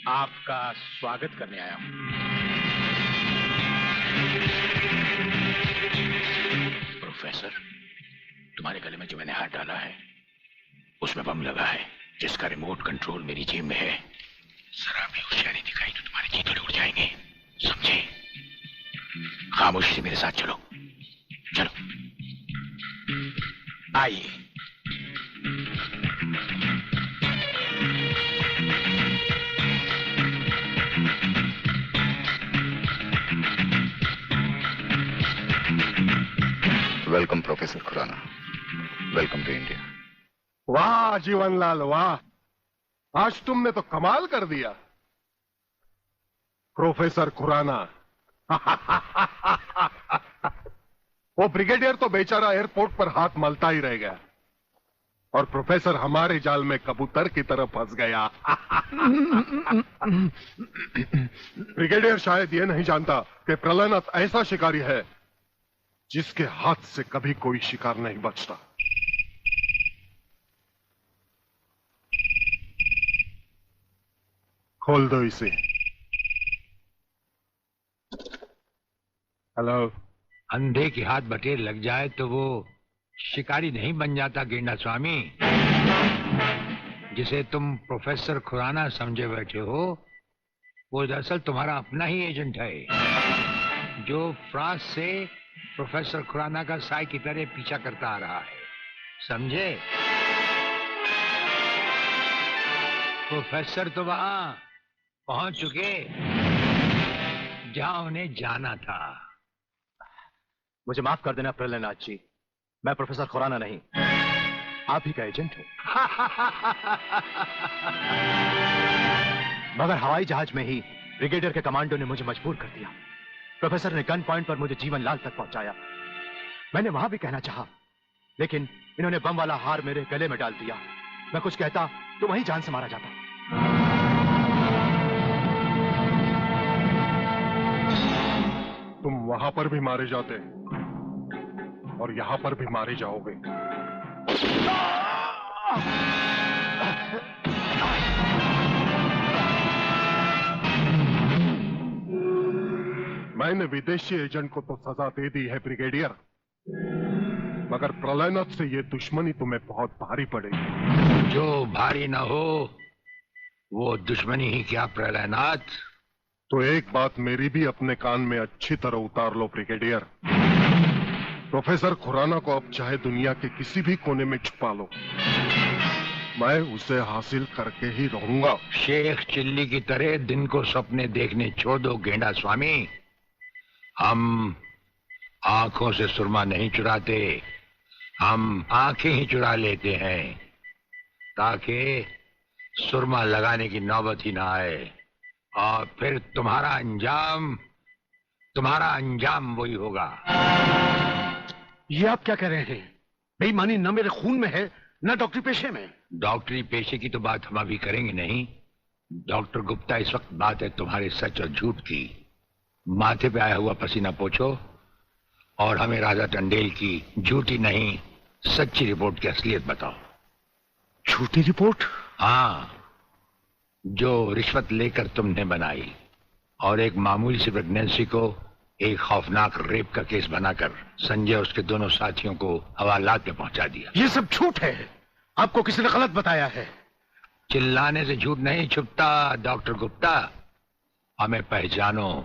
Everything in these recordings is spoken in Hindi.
आपका स्वागत करने आया हूं। प्रोफेसर, तुम्हारे गले में जो मैंने हाथ डाला है उसमें बम लगा है, जिसका रिमोट कंट्रोल मेरी जेब में है। जरा भी होशियारी दिखाई तो तुम्हारे चीथड़े उड़ जाएंगे, समझे? खामोशी से मेरे साथ चलो। चलो, आइए। Welcome professor Khurana, welcome to India. वाह जीवनलाल वाह, आज तुमने तो कमाल कर दिया प्रोफेसर खुराना। वो ब्रिगेडियर तो बेचारा एयरपोर्ट पर हाथ मलता ही रह गया और प्रोफेसर हमारे जाल में कबूतर की तरह फंस गया। ब्रिगेडियर शायद ये नहीं जानता कि प्रलयनाथ ऐसा शिकारी है जिसके हाथ से कभी कोई शिकार नहीं बचता। खोल दो इसे। हेलो। अंधे के हाथ बटेर लग जाए तो वो शिकारी नहीं बन जाता गेंडा स्वामी। जिसे तुम प्रोफेसर खुराना समझे बैठे हो वो दरअसल तुम्हारा अपना ही एजेंट है, जो फ्रांस से प्रोफेसर खुराना का साई की तरह पीछा करता आ रहा है, समझे? प्रोफेसर तो वहां पहुंच चुके जहां उन्हें जाना था। मुझे माफ कर देना प्रलयनाथ जी, मैं प्रोफेसर खुराना नहीं, आप ही का एजेंट हूं। मगर हवाई जहाज में ही ब्रिगेडियर के कमांडो ने मुझे मजबूर कर दिया। प्रोफेसर ने गन पॉइंट पर मुझे जीवनलाल तक पहुंचाया। मैंने वहां भी कहना चाहा, लेकिन इन्होंने बम वाला हार मेरे गले में डाल दिया। मैं कुछ कहता तो वहीं जान से मारा जाता। तुम वहां पर भी मारे जाते और यहां पर भी मारे जाओगे। मैंने विदेशी एजेंट को तो सजा दे दी है ब्रिगेडियर, मगर प्रलयनाथ से ये दुश्मनी तुम्हें बहुत भारी पड़ेगी। जो भारी ना हो वो दुश्मनी ही क्या प्रलयनाथ। तो एक बात मेरी भी अपने कान में अच्छी तरह उतार लो ब्रिगेडियर। प्रोफेसर खुराना को अब चाहे दुनिया के किसी भी कोने में छुपा लो, मैं उसे हासिल करके ही रहूंगा। शेख चिल्ली की तरह दिन को सपने देखने छोड़ दो गेंडा स्वामी। हम आंखों से सुरमा नहीं चुराते, हम आंखें ही चुरा लेते हैं ताकि सुरमा लगाने की नौबत ही ना आए और फिर तुम्हारा अंजाम वही होगा। ये आप क्या कह रहे हैं? बेईमानी न मेरे खून में है न डॉक्टरी पेशे में। डॉक्टरी पेशे की तो बात हम अभी करेंगे नहीं। डॉक्टर गुप्ता, इस वक्त बात है तुम्हारे सच और झूठ की। माथे पे आया हुआ पसीना पोछो और हमें राजा टंडेल की झूठी नहीं सच्ची रिपोर्ट की असलियत बताओ। झूठी रिपोर्ट? हाँ, जो रिश्वत लेकर तुमने बनाई और एक मामूली सी प्रेगनेंसी को एक खौफनाक रेप का केस बनाकर संजय और उसके दोनों साथियों को हवालात में पहुंचा दिया। ये सब झूठ है, आपको किसी ने गलत बताया है। चिल्लाने से झूठ नहीं छुपता डॉक्टर गुप्ता। हमें पहचानो,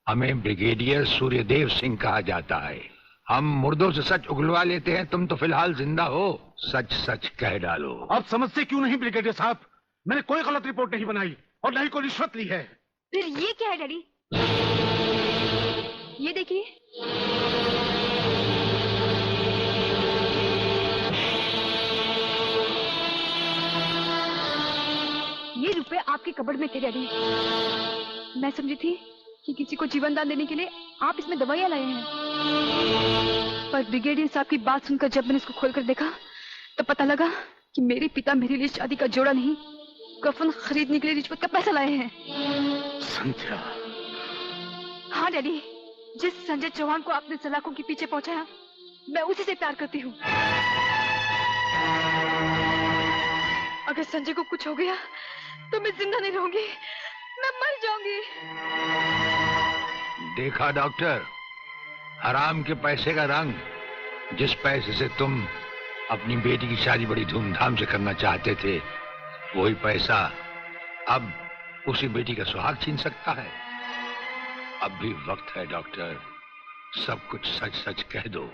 हमें ब्रिगेडियर सूर्यदेव सिंह कहा जाता है। हम मुर्दों से सच उगलवा लेते हैं, तुम तो फिलहाल जिंदा हो, सच सच कह डालो। आप समझते क्यों नहीं ब्रिगेडियर साहब? मैंने कोई गलत रिपोर्ट नहीं बनाई और न ही कोई रिश्वत ली है। फिर ये क्या है डैडी? ये देखिए। ये रुपए आपके कबड़ में थे डैडी। मैं समझी थी कि किसी को जीवन दान देने के लिए आप इसमें दवाइयां लाए हैं, पर ब्रिगेडियर साहब की बात सुनकर जब मैंने इसको खोलकर देखा तो पता लगा कि मेरे पिता मेरे लिए शादी का जोड़ा नहीं, कफन खरीदने के लिए रिश्वत का पैसा लाए हैं। संध्या। हाँ डैडी, जिस संजय चौहान को आपने सलाखों के पीछे पहुंचाया, मैं उसी से प्यार करती हूँ। अगर संजय को कुछ हो गया तो मैं जिंदा नहीं रहूंगी। मैं मर जाऊंगी। देखा डॉक्टर, हराम के पैसे का रंग। जिस पैसे से तुम अपनी बेटी की शादी बड़ी धूमधाम से करना चाहते थे, वही पैसा अब उसी बेटी का सुहाग छीन सकता है। अब भी वक्त है डॉक्टर, सब कुछ सच सच कह दो।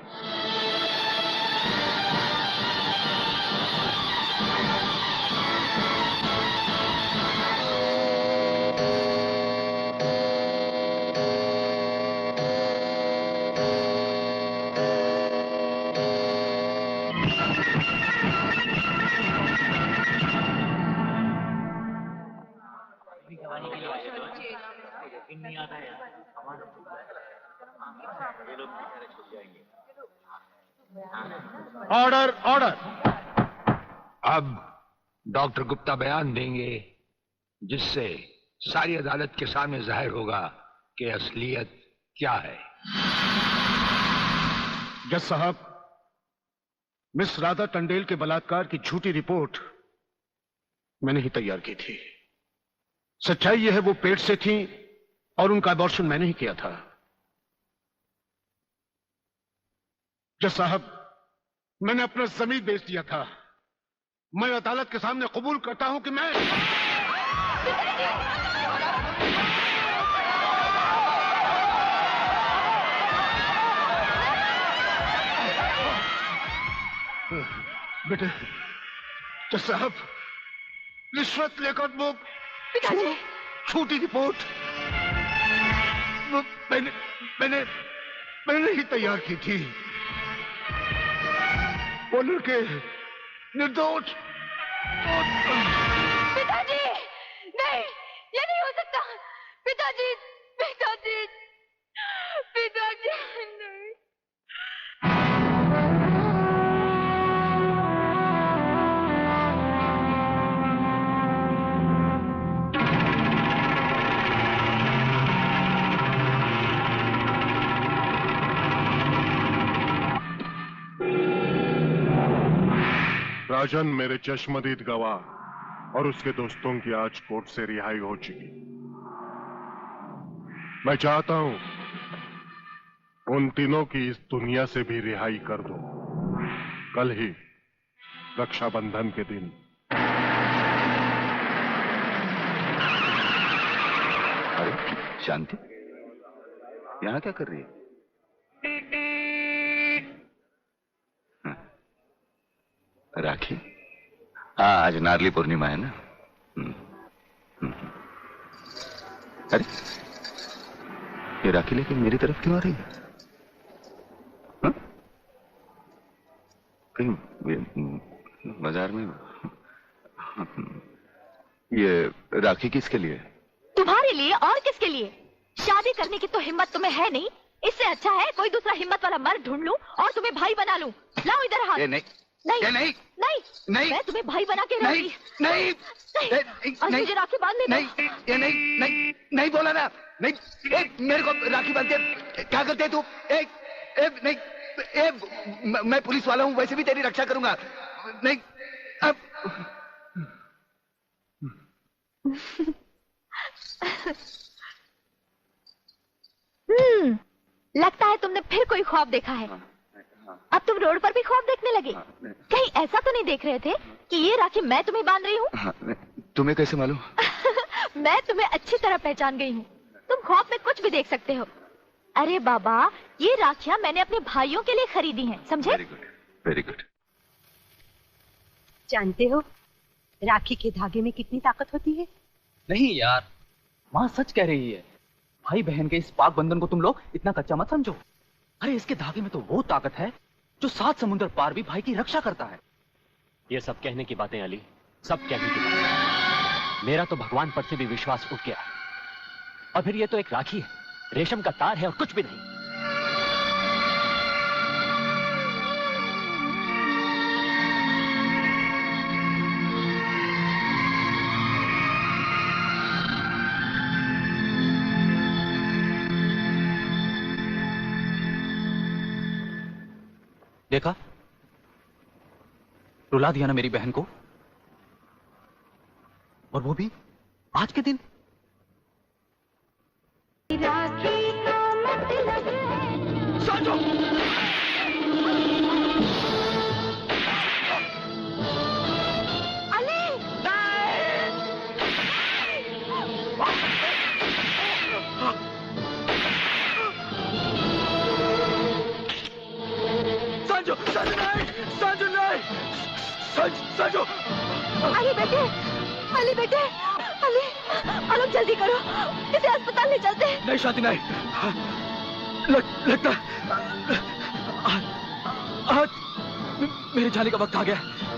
Order order. अब डॉक्टर गुप्ता बयान देंगे, जिससे सारी अदालत के सामने जाहिर होगा कि असलियत क्या है। जज साहब, मिस राधा टंडेल के बलात्कार की झूठी रिपोर्ट मैंने ही तैयार की थी। सच्चाई यह है वो पेट से थी और उनका अबॉर्शन मैंने ही किया था। जज साहब, मैंने अपना जमीन बेच दिया था। मैं अदालत के सामने कबूल करता हूं कि मैं बेटे, जज साहब, रिश्वत लेकर वो पिताजी, झूठी रिपोर्ट वो मैंने ही तैयार की थी। वो लड़के निर्दोष। पिताजी, नहीं, ये नहीं हो सकता। पिताजी, पिताजी, पिताजी, नहीं। राजन मेरे चश्मदीद गवाह और उसके दोस्तों की आज कोर्ट से रिहाई हो चुकी। मैं चाहता हूं उन तीनों की इस दुनिया से भी रिहाई कर दो। कल ही रक्षाबंधन के दिन। अरे शांति, यहां क्या कर रही है? राखी? हाँ, आज नारली पूर्णिमा है ना। अरे ये राखी लेके मेरी तरफ क्यों आ रही है? हाँ? कहीं बाजार में ये राखी किसके लिए? तुम्हारे लिए और किसके लिए? शादी करने की तो हिम्मत तुम्हें है नहीं। इससे अच्छा है कोई दूसरा हिम्मत वाला मर्द ढूंढ लूं और तुम्हें भाई बना लूं। लाओ इधर हाथ। नहीं नहीं नहीं नहीं नहीं, मैं तुम्हें भाई बना के नहीं रहूंगी। नहीं और मुझे राखी बांधने दो। नहीं, ये नहीं नहीं नहीं बोला ना। नहीं, मेरे को राखी बांधते क्या करते तू? नहीं, मैं पुलिस वाला हूं, वैसे भी तेरी रक्षा करूंगा। नहीं अब लगता है तुमने फिर कोई ख्वाब देखा है। अब तुम रोड पर भी ख्वाब देखने लगे। कहीं ऐसा तो नहीं देख रहे थे कि ये राखी मैं तुम्हें बांध रही हूँ? तुम्हें कैसे मालूम? मैं तुम्हें अच्छी तरह पहचान गई हूँ। तुम ख्वाब में कुछ भी देख सकते हो। अरे बाबा, ये राखियां मैंने अपने भाइयों के लिए खरीदी हैं, समझे? Very good, very good. जानते हो राखी के धागे में कितनी ताकत होती है? नहीं यार, माँ सच कह रही है। भाई बहन के इस पाक बंधन को तुम लोग इतना कच्चा मत समझो। अरे इसके धागे में तो वो ताकत है जो 7 समुद्र पार भी भाई की रक्षा करता है। ये सब कहने की बातें अली, सब कहने की बातें। मेरा तो भगवान पर से भी विश्वास उठ गया। और फिर ये तो एक राखी है, रेशम का तार है और कुछ भी नहीं। देखा, रुला दिया ना मेरी बहन को, और वो भी आज के दिन। संजू! अली बेटे, अली बेटे, अली, आलोक जल्दी करो, इसे अस्पताल ले चलते हैं। नहीं शांति नहीं, लगता आज मेरे जाने का वक्त आ गया।